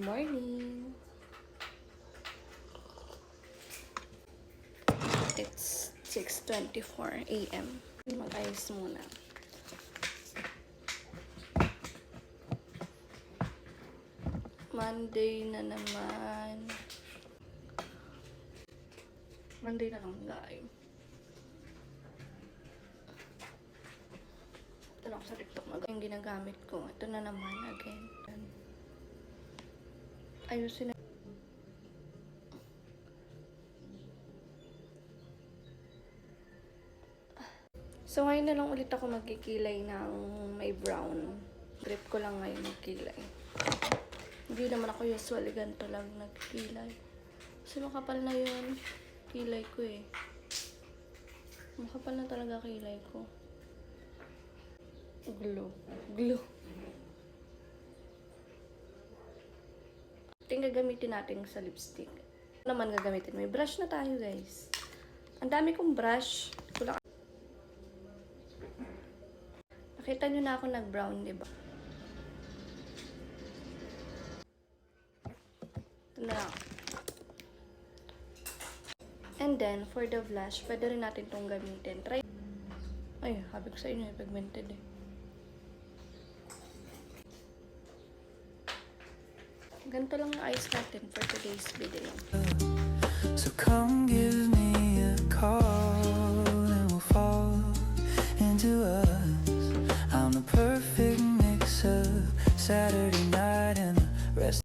morning! It's 6:24 a.m. Mag-ayos muna. Monday na naman. Monday na lang, guys. Ito lang sa TikTok na yung ginagamit ko. Ito na naman, again. Ayusin na. So, ngayon na lang ulit ako magkikilay ng may brown. Trip ko lang ngayon magkilay. Hindi naman ako usually ganito lang nagkilay. Kasi makapal na yun. Kilay ko eh. Makapal na talaga kilay ko. Glue. Glue. Ito yung gagamitin natin sa lipstick. Ano naman gagamitin? May brush na tayo, guys. Ang dami kong brush. Nakita nyo na ako nag-brown, diba? Ito na. And then, for the blush, pwede rin natin itong gamitin. Try. Ay, sabi ko sa inyo, pigmented eh. Ganito lang yung eyes natin for today's video. So come